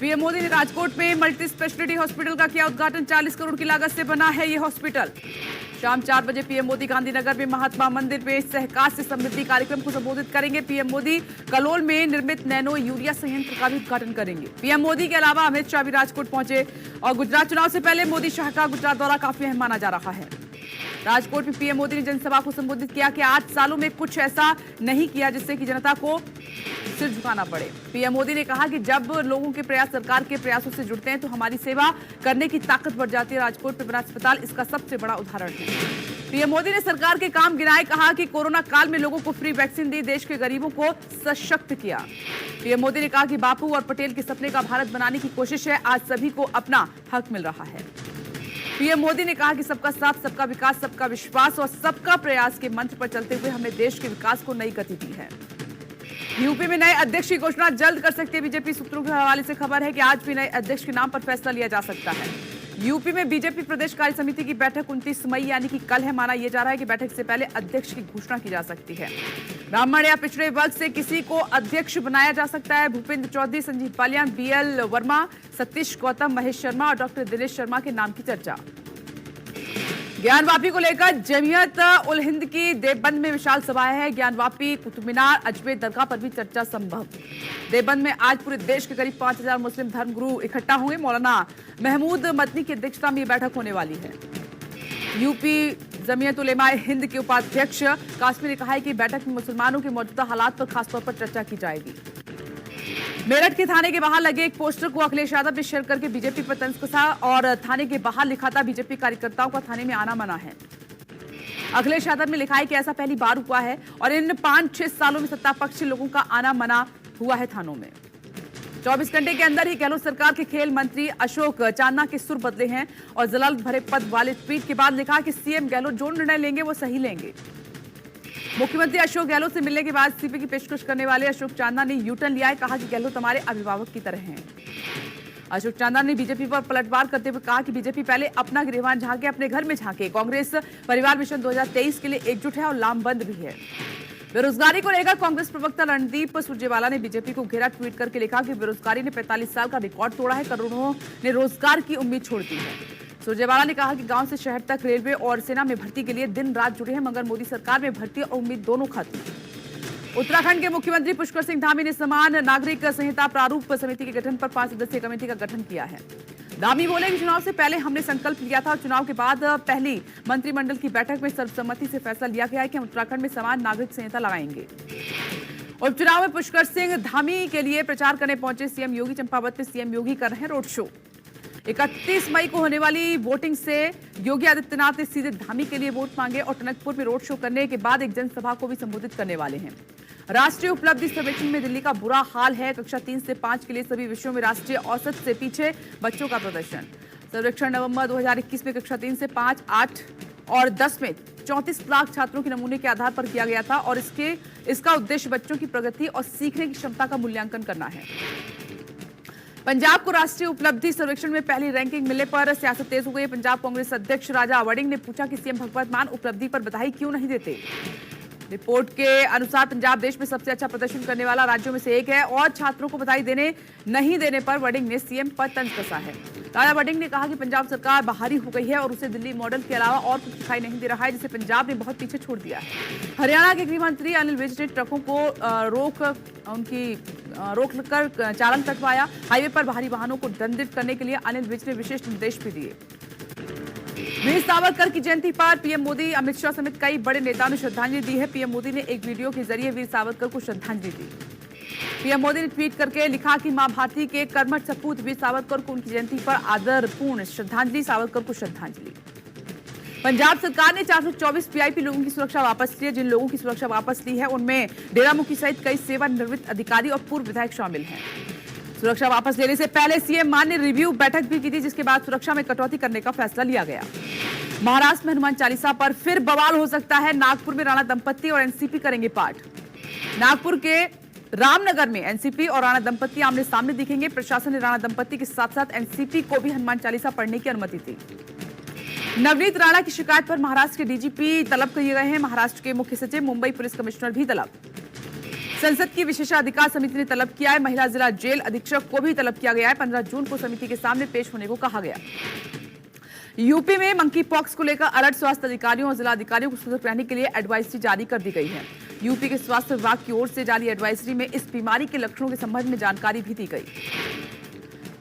PM Modi ने राजकोट में multi speciality hospital का किया उद्घाटन। 40 करोड़ की लागत से बना है यह हॉस्पिटल। शाम 4 बजे पीएम मोदी गांधीनगर में महात्मा मंदिर में सहकार से समृद्धि कार्यक्रम को संबोधित करेंगे। पीएम मोदी कलोल में निर्मित नैनो यूरिया संयंत्र का भी उद्घाटन करेंगे। पीएम मोदी के अलावा अमित शाह भी राजकोट पहुंचे और गुजरात चुनाव से पहले मोदी शाह का गुजरात दौरा काफी अहम माना जा रहा है। राजकोट में पीएम मोदी ने जनसभा को संबोधित किया कि 8 सालों में कुछ ऐसा नहीं किया जिससे कि जनता को सिर झुकाना पड़े। पीएम मोदी ने कहा कि जब लोगों के प्रयास सरकार के प्रयासों से जुड़ते हैं तो हमारी सेवा करने की ताकत बढ़ जाती है। राजकोट में बना अस्पताल इसका सबसे बड़ा उदाहरण है। पीएम मोदी ने सरकार के काम गिनाए, कहा कि कोरोना काल में लोगों को फ्री वैक्सीन दी, देश के गरीबों को सशक्त किया। पीएम मोदी ने कहा कि बापू और पटेल के सपने का भारत बनाने की कोशिश है, आज सभी को अपना हक मिल रहा है। पीएम मोदी ने कहा कि सबका साथ, सबका विकास, सबका विश्वास और सबका प्रयास के मंत्र पर चलते हुए हमने देश के विकास को नई गति दी है। यूपी में नए अध्यक्ष की घोषणा जल्द कर सकते हैं बीजेपी। सूत्रों के हवाले से खबर है कि आज भी नए अध्यक्ष के नाम पर फैसला लिया जा सकता है। यूपी में बीजेपी प्रदेश कार्य समिति की बैठक 29 मई यानी कि कल है। माना यह जा रहा है कि बैठक से पहले अध्यक्ष की घोषणा की जा सकती है। ब्राह्मण या पिछड़े वर्ग से किसी को अध्यक्ष बनाया जा सकता है। भूपेंद्र चौधरी, संजीव बालियान, बीएल वर्मा, सतीश गौतम, महेश शर्मा और डॉक्टर दिनेश शर्मा के नाम की चर्चा। ज्ञानवापी को लेकर जमीयत उल हिंद की देवबंद में विशाल सभाएं है। ज्ञानवापी, कुतुब मीनार, अजमेर दरगाह पर भी चर्चा संभव। देवबंद में आज पूरे देश के करीब 5000 मुस्लिम धर्मगुरु इकट्ठा होंगे। मौलाना महमूद मदनी की अध्यक्षता में यह बैठक होने वाली है। यूपी जमीयत उलेमाए हिंद के उपाध्यक्ष कासमी ने कहा है कि बैठक में मुसलमानों के मौजूदा हालात पर खासतौर पर चर्चा की जाएगी। मेरठ के थाने के बाहर लगे एक पोस्टर को अखिलेश यादव ने शेयर करके बीजेपी पर तंज कसा और थाने के बाहर लिखा था बीजेपी कार्यकर्ताओं का थाने में आना मना है। अखिलेश यादव ने लिखा है कि ऐसा पहली बार हुआ है और इन 5-6 सालों में सत्ता पक्ष लोगों का आना मना हुआ है थानों में। 24 घंटे के अंदर ही गहलोत सरकार के खेल मंत्री अशोक चांदना के सुर बदले हैं और जलालत भरे पद वाले ट्वीट के बाद लिखा कि सीएम गहलोत जो निर्णय लेंगे वो सही लेंगे। मुख्यमंत्री अशोक गहलोत से मिलने के बाद इस्तीफे की पेशकश करने वाले अशोक चांदना ने यूटर्न लिया है। कहा कि गहलोत हमारे अभिभावक की तरह हैं। अशोक चांदना ने बीजेपी पर पलटवार करते हुए कहा कि बीजेपी पहले अपना गिरवान झांके, अपने घर में झांके। कांग्रेस परिवार मिशन 2023 के लिए एकजुट है और लामबंद भी है। बेरोजगारी को लेकर कांग्रेस प्रवक्ता रणदीप सुरजेवाला ने बीजेपी को घेरा। ट्वीट करके लिखा कि बेरोजगारी ने 45 साल का रिकॉर्ड तोड़ा है, करोड़ों ने रोजगार की उम्मीद छोड़ दी है। सुरजेवाला ने कहा कि गांव से शहर तक रेलवे और सेना में भर्ती के लिए दिन रात जुड़े हैं, मगर मोदी सरकार में भर्ती और उम्मीद दोनों खत्म। उत्तराखंड के मुख्यमंत्री पुष्कर सिंह धामी ने समान नागरिक संहिता प्रारूप समिति के गठन पर 5 सदस्यीय कमेटी का गठन किया है। धामी बोले कि चुनाव से पहले हमने संकल्प लिया था और चुनाव के बाद पहली मंत्रिमंडल की बैठक में सर्वसम्मति से फैसला लिया गया है कि हम उत्तराखंड में समान नागरिक संहिता लगाएंगे। उपचुनाव में पुष्कर सिंह धामी के लिए प्रचार करने पहुंचे सीएम योगी। चंपावत में सीएम योगी कर रहे हैं रोड शो। 31 मई को होने वाली वोटिंग से योगी आदित्यनाथ ने सीधे धामी के लिए वोट मांगे और टनकपुर में रोड शो करने के बाद एक जनसभा को भी संबोधित करने वाले हैं। राष्ट्रीय उपलब्धि सर्वेक्षण में दिल्ली का बुरा हाल है। कक्षा 3 से 5 के लिए सभी विषयों में राष्ट्रीय औसत से पीछे बच्चों का प्रदर्शन। सर्वेक्षण नवंबर 2021 में कक्षा 3 से 5, 8 और 10 में 34 लाख छात्रों के नमूने के आधार पर किया गया था और इसका उद्देश्य बच्चों की प्रगति और सीखने की क्षमता का मूल्यांकन करना है। पंजाब को राष्ट्रीय उपलब्धि सर्वेक्षण में पहली रैंकिंग मिलने पर सियासत तेज हो गई। पंजाब कांग्रेस अध्यक्ष राजा वड़िंग ने पूछा कि सीएम भगवंत मान उपलब्धि पर बधाई क्यों नहीं देते। रिपोर्ट के अनुसार पंजाब देश में सबसे अच्छा प्रदर्शन करने वाला राज्यों में से एक है और छात्रों को बधाई नहीं देने पर वड़िंग ने सीएम पर तंज कसा है। राजा वड़िंग ने कहा कि पंजाब सरकार बाहरी हो गई है और उसे दिल्ली मॉडल के अलावा और कुछ दिखाई नहीं दे रहा है, जिसे पंजाब ने बहुत पीछे छोड़ दिया है। हरियाणा के गृह मंत्री अनिल विज ने ट्रकों को रोक कर चालान कटवाया। हाईवे पर भारी वाहनों को दंडित करने के लिए अनिल विज ने विशेष निर्देश भी दिए। वीर सावरकर की जयंती पर पीएम मोदी, अमित शाह समेत कई बड़े नेताओं ने श्रद्धांजलि दी है। पीएम मोदी ने एक वीडियो के जरिए वीर सावरकर को श्रद्धांजलि दी। पीएम मोदी ने ट्वीट करके लिखा कि मां भारती के कर्मठ सपूत वीर सावरकर को उनकी जयंती पर आदरपूर्ण श्रद्धांजलि। सावरकर को श्रद्धांजलि। पंजाब सरकार ने 424 वीआईपी लोगों की सुरक्षा वापस ली है। जिन लोगों की सुरक्षा वापस ली है उनमें डेरा मुखी सहित कई सेवानिवृत्त अधिकारी और पूर्व विधायक शामिल हैं। सुरक्षा वापस लेने से पहले सीएम मान ने रिव्यू बैठक भी की थी, जिसके बाद सुरक्षा में कटौती करने का फैसला लिया गया। महाराष्ट्र में हनुमान चालीसा पर फिर बवाल हो सकता है। नागपुर में राणा दंपत्ति और एनसीपी करेंगे पाठ। नागपुर के रामनगर में एनसीपी और राणा दंपत्ति आमने सामने दिखेंगे। प्रशासन ने राणा दंपत्ति के साथ साथ एनसीपी को भी हनुमान चालीसा पढ़ने की अनुमति दी। नवनीत राणा की शिकायत पर महाराष्ट्र के डीजीपी तलब किए गए हैं। महाराष्ट्र के मुख्य सचिव, मुंबई पुलिस कमिश्नर भी तलब। संसद की विशेषाधिकार समिति ने तलब किया है। महिला जिला जेल अधीक्षक को भी तलब किया गया है। 15 जून को समिति के सामने पेश होने को कहा गया। यूपी में मंकी पॉक्स को लेकर अलर्ट। स्वास्थ्य अधिकारियों और जिला अधिकारियों को सतर्क रहने के लिए एडवाइजरी जारी कर दी गई है। यूपी के स्वास्थ्य विभाग की ओर से जारी एडवाइजरी में इस बीमारी के लक्षणों के संबंध में जानकारी भी दी गई।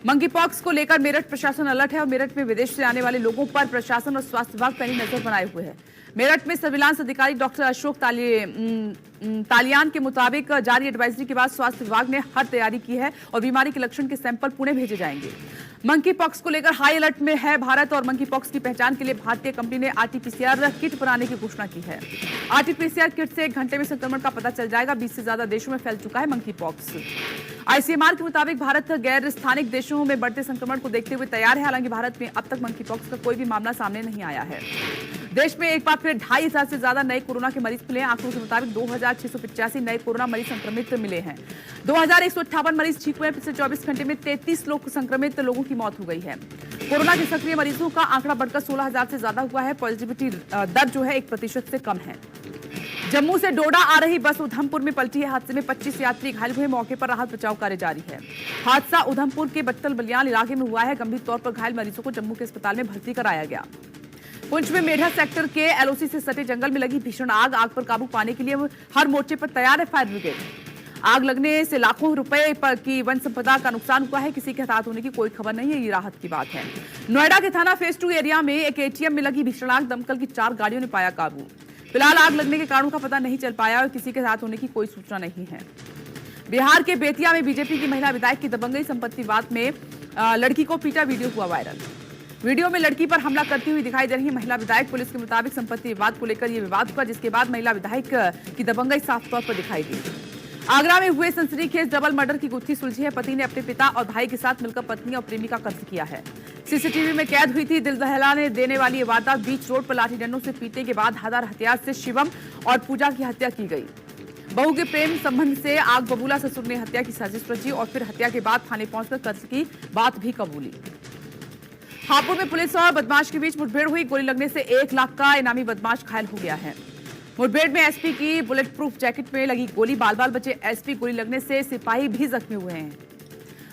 मंकी पॉक्स को लेकर मेरठ प्रशासन अलर्ट है और मेरठ में विदेश से आने वाले लोगों पर प्रशासन और स्वास्थ्य विभाग पैनी नजर बनाए हुए है। मेरठ में सर्विलांस अधिकारी डॉक्टर अशोक तालियान के मुताबिक जारी एडवाइजरी के बाद स्वास्थ्य विभाग ने हर तैयारी की है और बीमारी के लक्षण के सैंपल पुणे भेजे जाएंगे। मंकी पॉक्स को लेकर हाई अलर्ट में है भारत और मंकी पॉक्स की पहचान के लिए भारतीय कंपनी ने आरटीपीसीआर किट बनाने की घोषणा की है। आरटीपीसीआर किट से 1 घंटे में संक्रमण का पता चल जाएगा। 20 से ज्यादा देशों में फैल चुका है मंकी पॉक्स। आईसीएमआर के मुताबिक भारत गैर स्थानिक देशों में बढ़ते संक्रमण को देखते हुए तैयार है। हालांकि भारत में अब तक मंकी पॉक्स का कोई भी मामला सामने नहीं आया है। देश में एक बार फिर 2,500 से ज्यादा नए कोरोना के मरीज मिले हैं। आंकड़ों के मुताबिक 2,685 नए कोरोना मरीज संक्रमित मिले हैं। 2,158 मरीज ठीक हुए। पिछले 24 घंटे में 33 लोग संक्रमित लोगों की मौत हो गई है। कोरोना के सक्रिय मरीजों का आंकड़ा बढ़कर 16,000 से ज्यादा हुआ है। पॉजिटिविटी दर जो है 1% से कम है। जम्मू से डोडा आ रही बस उधमपुर में पलटी है। हादसे में 25 यात्री घायल हुए। मौके पर राहत बचाव कार्य जारी है। हादसा उधमपुर के बट्टल बलियान इलाके में हुआ है। गंभीर तौर पर घायल मरीजों को जम्मू के अस्पताल में भर्ती कराया गया। पुंछ में मेढा सेक्टर के एलओसी से सटे जंगल में लगी भीषण आग। आग पर काबू पाने के लिए हर मोर्चे पर तैयार है फायर ब्रिगेड। आग लगने से लाखों रुपए की वन संपदा का नुकसान हुआ है। किसी के हताहत होने की कोई खबर नहीं है। ये राहत की बात है। नोएडा के थाना फेज 2 एरिया में एक एटीएम में लगी भीषण आग। दमकल की 4 गाड़ियों ने पाया काबू। फिलहाल आग लगने के कारणों का पता नहीं चल पाया और किसी के साथ होने की कोई सूचना नहीं है। बिहार के बेतिया में बीजेपी की महिला विधायक की दबंगई संपत्ति विवाद में लड़की को पीटा वीडियो हुआ वायरल। वीडियो में लड़की पर हमला करती हुई दिखाई दे रही महिला विधायक। पुलिस के मुताबिक संपत्ति विवाद को लेकर यह विवाद हुआ, जिसके बाद महिला विधायक की दबंगई साफ तौर पर दिखाई दी। आगरा में हुए सनसनीखेज डबल मर्डर की गुत्थी सुलझी है। पति ने अपने पिता और भाई के साथ मिलकर पत्नी और प्रेमी का कत्ल किया है। सीसीटीवी में कैद हुई थी। दिल दहलाने देने वाली ये वारदात बीच रोड पर लाठी डंडों से पीटने के बाद धारदार हथियार से शिवम और पूजा की हत्या की गई। बहू के प्रेम संबंध से आग बबूला ससुर ने हत्या की साजिश रची और फिर हत्या के बाद थाने पहुंचकर कत्ल की बात भी कबूली। हापुड़ में पुलिस और बदमाश के बीच मुठभेड़ हुई। गोली लगने से 1 लाख का इनामी बदमाश घायल हो गया है। मुठभेड़ में एसपी की बुलेट प्रूफ जैकेट में लगी गोली। बाल बाल बचे एसपी। गोली लगने से सिपाही भी जख्मी हुए हैं।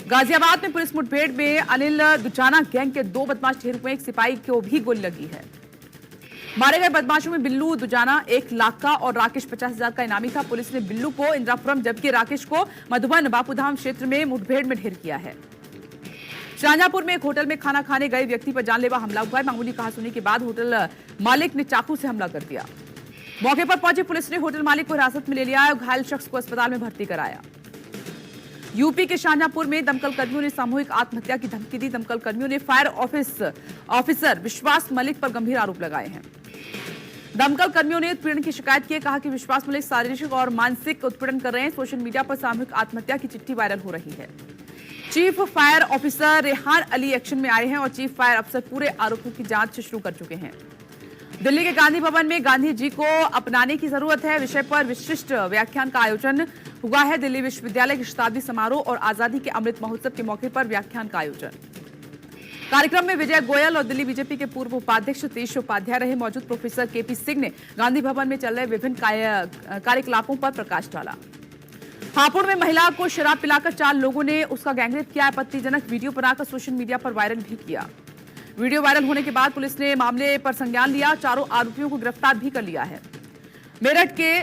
गाजियाबाद में पुलिस मुठभेड़ में अनिल दुचाना गैंग के 2 बदमाश ढेर हुए। एक सिपाही को भी गोली लगी है। मारे गए बदमाशों में बिल्लू दुजाना 1 लाख का और राकेश 50,000 का इनामी था। पुलिस ने बिल्लू को इंदिरापुरम जबकि राकेश को मधुबन बापूधाम क्षेत्र में मुठभेड़ में ढेर किया है। शाहजहांपुर में एक होटल में खाना खाने गए व्यक्ति पर जानलेवा हमला हुआ है। मामूली कहासुनी के बाद होटल मालिक ने चाकू से हमला कर दिया। मौके पर पहुंची पुलिस ने होटल मालिक को हिरासत में ले लिया और घायल शख्स को अस्पताल में भर्ती कराया। यूपी के शाहजहांपुर में दमकल कर्मियों ने सामूहिक आत्महत्या की धमकी दी। दमकल कर्मियों ने फायर ऑफिसर विश्वास मलिक पर गंभीर आरोप लगाए हैं। दमकल कर्मियों ने उत्पीड़न की शिकायत की। कहा कि विश्वास मलिक शारीरिक और मानसिक उत्पीड़न कर रहे हैं। सोशल मीडिया पर सामूहिक आत्महत्या की चिट्ठी वायरल हो रही है। Chief fire officer Rehan Ali action में आए हैं और चीफ फायर अफसर पूरे आरोपों की जांच शुरू कर चुके हैं। दिल्ली के गांधी भवन में गांधी जी को अपनाने की जरूरत है विषय पर विशिष्ट व्याख्यान का आयोजन हुआ है। दिल्ली विश्वविद्यालय के शताब्दी समारोह और आजादी के अमृत महोत्सव के मौके पर व्याख्यान का आयोजन। कार्यक्रम में विजय गोयल और दिल्ली बीजेपी के पूर्व उपाध्यक्ष सतीश उपाध्याय रहे। मौजूद प्रोफेसर केपी सिंह ने गांधी भवन में चल रहे विभिन्न कार्यकलापों पर प्रकाश डाला। हापुड़ में महिला को शराब पिलाकर 4 लोगों ने उसका गैंगरेप किया। आपत्तिजनक वीडियो बनाकर सोशल मीडिया पर वायरल भी किया। वीडियो वायरल होने के बाद पुलिस ने मामले पर संज्ञान लिया। 4 आरोपियों को गिरफ्तार भी कर लिया है। मेरठ के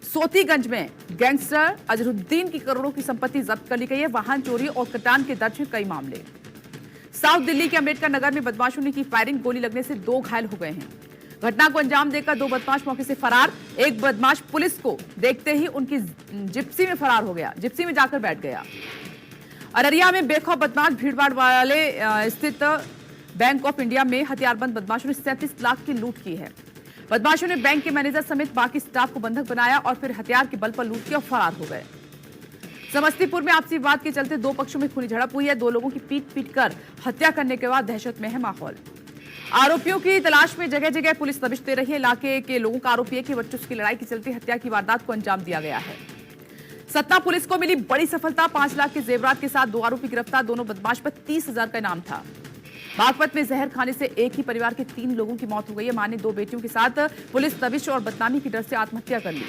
सोतीगंज में गैंगस्टर अजहरुद्दीन की करोड़ों की संपत्ति जब्त कर ली गई है। वाहन चोरी और कटान के दर्ज हैं कई मामले। साउथ दिल्ली के अम्बेडकर नगर में बदमाशों ने की फायरिंग। गोली लगने से 2 घायल हो गए हैं। घटना को अंजाम देकर 2 बदमाश मौके से फरार। एक बदमाश पुलिस को देखते ही उनकी जिप्सी में फरार हो गया। जिप्सी में जाकर बैठ गया। अररिया में बेखौफ बदमाश भीड़भाड़ वाले स्थित बैंक ऑफ इंडिया में हथियारबंद बदमाशों ने 37 लाख की लूट की है। बदमाशों ने बैंक के मैनेजर समेत बाकी स्टाफ को बंधक बनाया और फिर हथियार के बल पर लूट किया और फरार हो गए। समस्तीपुर में आपसी विवाद के चलते 2 पक्षों में खूनी झड़प हुई है। 2 लोगों की पीट कर हत्या करने के बाद दहशत में है माहौल। आरोपियों की तलाश में जगह जगह पुलिस दबिश दे रही है। इलाके के लोगों का आरोप है कि वर्चस्व की लड़ाई के चलते हत्या की वारदात को अंजाम दिया गया है। सतना पुलिस को मिली बड़ी सफलता। 5 लाख के जेवरात के साथ 2 आरोपी गिरफ्तार। दोनों बदमाश पर 30,000 का इनाम था। बागपत में जहर खाने से एक ही परिवार के 3 लोगों की मौत हो गई है। मां ने 2 बेटियों के साथ पुलिस दबिश और बदनामी की डर से आत्महत्या कर ली।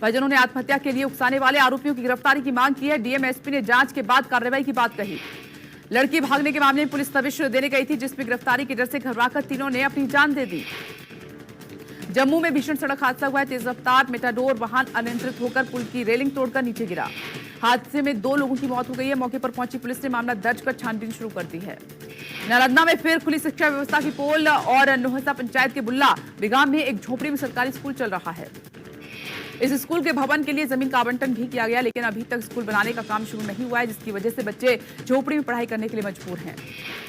परिजनों ने आत्महत्या के लिए उकसाने वाले आरोपियों की गिरफ्तारी की मांग की है। डीएम एसपी ने जांच के बाद कार्रवाई की बात कही। लड़की भागने के मामले में पुलिस तविश देने गई थी, जिसमें गिरफ्तारी के डर से घबराकर तीनों ने अपनी जान दे दी। जम्मू में भीषण सड़क हादसा हुआ है। तेज रफ्तार मेटाडोर वाहन अनियंत्रित होकर पुल की रेलिंग तोड़कर नीचे गिरा। हादसे में 2 लोगों की मौत हो गई है। मौके पर पहुंची पुलिस ने मामला दर्ज कर छानबीन शुरू कर दी है। नालंदा में फिर खुली शिक्षा व्यवस्था की पोल और नोहसा पंचायत के बुल्ला बिगाम में एक झोपड़ी में सरकारी स्कूल चल रहा है। इस स्कूल के भवन के लिए जमीन का आवंटन भी किया गया, लेकिन अभी तक स्कूल बनाने का काम शुरू नहीं हुआ है, जिसकी वजह से बच्चे झोपड़ी में पढ़ाई करने के लिए मजबूर हैं।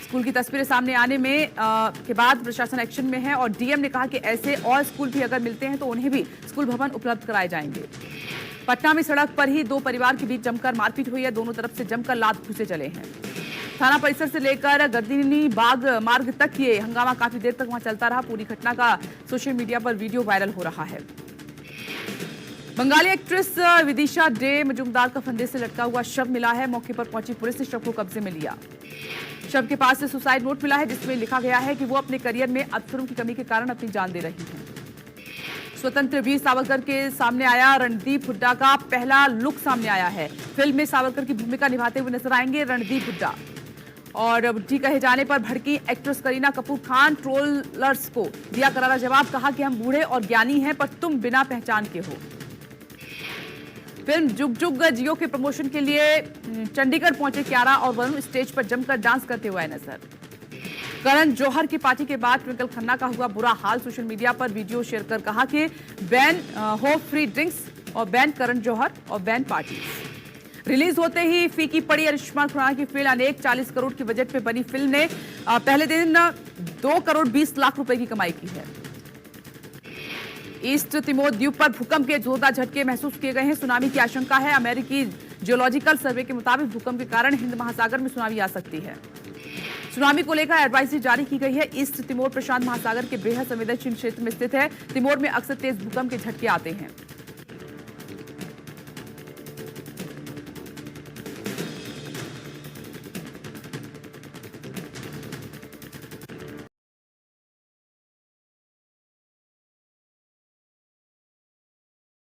स्कूल की तस्वीरें सामने आने में के बाद प्रशासन एक्शन में है और डीएम ने कहा कि ऐसे और स्कूल भी अगर मिलते हैं तो उन्हें भी स्कूल भवन उपलब्ध कराए जाएंगे। पटना में सड़क पर ही 2 परिवार के बीच जमकर मारपीट हुई है। दोनों तरफ से जमकर लात घुसे चले हैं। थाना परिसर से लेकर गर्दीनी बाग मार्ग तक ये हंगामा काफी देर तक वहां चलता रहा। पूरी घटना का सोशल मीडिया पर वीडियो वायरल हो रहा है। बंगाली एक्ट्रेस विदिशा डे मजूमदार का फंदे से लटका हुआ शव मिला है। मौके पर पहुंची पुलिस ने शव को कब्जे में लिया। शव के पास से सुसाइड नोट मिला है, जिसमें लिखा गया है कि वो अपने करियर में अवसरों की कमी के कारण अपनी जान दे रही हैं। स्वतंत्र वीर सावरकर के सामने आया रणदीप हुड्डा का पहला लुक सामने आया है। फिल्म में सावरकर की भूमिका निभाते हुए नजर आएंगे रणदीप हुड्डा। और बुढ़ी कहे जाने पर भड़की एक्ट्रेस करीना कपूर खान ट्रोलर्स को दिया करारा जवाब। कहा कि हम बूढ़े और ज्ञानी हैं, पर तुम बिना पहचान के हो। फिल्म जुग जुग जियो के प्रमोशन के लिए चंडीगढ़ पहुंचे कियारा और वरुण स्टेज पर जमकर डांस करते हुए आए नजर। करण जौहर की पार्टी के बाद ट्विंकल खन्ना का हुआ बुरा हाल। सोशल मीडिया पर वीडियो शेयर कर कहा कि बैन हो फ्री ड्रिंक्स और बैन करण जौहर और बैन पार्टी। रिलीज होते ही फीकी पड़ी आयुष्मान खुराना की फिल्म अनेक। 40 करोड़ की बजट में बनी फिल्म ने पहले दिन 2 करोड़ 20 लाख रुपए की कमाई की है। ईस्ट तिमोर द्वीप पर भूकंप के जोरदार झटके महसूस किए गए हैं। सुनामी की आशंका है। अमेरिकी जियोलॉजिकल सर्वे के मुताबिक भूकंप के कारण हिंद महासागर में सुनामी आ सकती है। सुनामी को लेकर एडवाइजरी जारी की गई है। ईस्ट तिमोर प्रशांत महासागर के बेहद संवेदनशील क्षेत्र में स्थित है। तिमोर में अक्सर तेज भूकंप के झटके आते हैं।